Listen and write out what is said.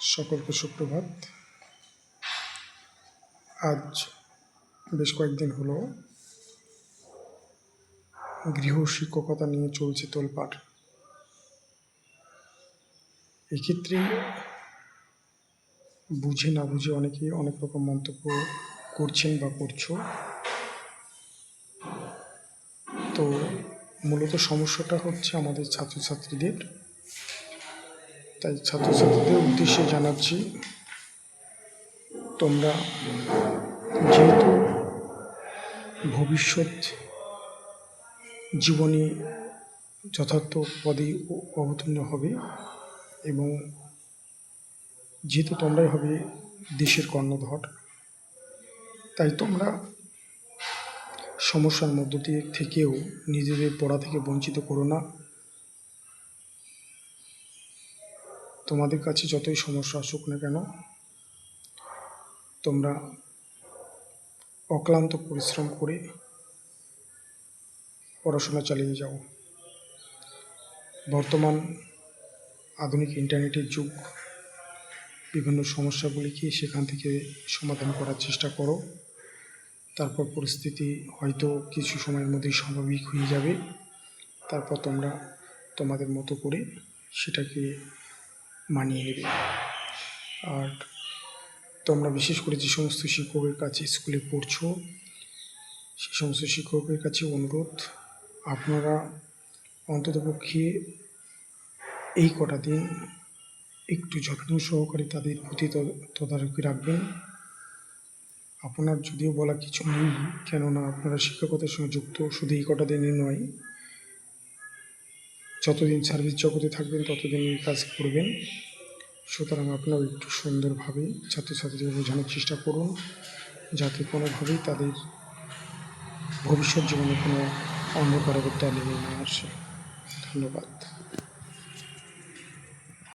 সকলকে সুপ্রভাত। আজ বেশ কয়েকদিন হলো গৃহ শিক্ষকতা নিয়ে চলছে তোলপাড়। এক্ষেত্রে বুঝে না বুঝে অনেকে অনেক রকম মন্তব্য করছেন বা করছো। তো মূলত সমস্যাটা হচ্ছে আমাদের ছাত্রছাত্রীদের। তাই ছাত্রছাত্রীদের উদ্দেশ্যে জানাচ্ছি, তোমরা যেহেতু ভবিষ্যৎ জীবনে যথার্থ পদে অবতীর্ণ হবে এবং যেহেতু তোমরাই হবে দেশের কর্ণধর, তাই তোমরা সমস্যার মধ্য দিয়ে থেকেও নিজেদের পড়া থেকে বঞ্চিত করো না। তোমাদের কাছে যতই সমস্যা আসুক না কেন, তোমরা অক্লান্ত পরিশ্রম করে পড়াশোনা চালিয়ে যাও। বর্তমান আধুনিক ইন্টারনেটের যুগ, বিভিন্ন সমস্যাগুলিকে সেখান থেকে সমাধান করার চেষ্টা করো। তারপর পরিস্থিতি হয়তো কিছু সময়ের মধ্যেই স্বাভাবিক হয়ে যাবে। তারপর তোমরা তোমাদের মতো করে সেটাকে মানিয়ে নেবে। আর তোমরা বিশেষ করে যে সমস্ত শিক্ষকের কাছে স্কুলে পড়ছো, সে সমস্ত শিক্ষকের কাছে অনুরোধ, আপনারা অন্ততপক্ষে এই কটা দিন একটু যত্ন সহকারে তাদের প্রতি তদারকি রাখবেন। আপনার যদিও বলা কিছু নেই, কেননা আপনারা শিক্ষকতার সঙ্গে যুক্ত শুধু এই কটা দিনই নয়, যতদিন সার্ভিস জগতে থাকবেন ততদিন এই কাজ করবেন। সুতরাং আপনারা একটু সুন্দরভাবে ছাত্রছাত্রীদের বোঝানোর চেষ্টা করুন, যাতে কোনোভাবেই তাদের ভবিষ্যৎ জীবনে কোনো অন্ধকারতা নেমে না আসে। ধন্যবাদ।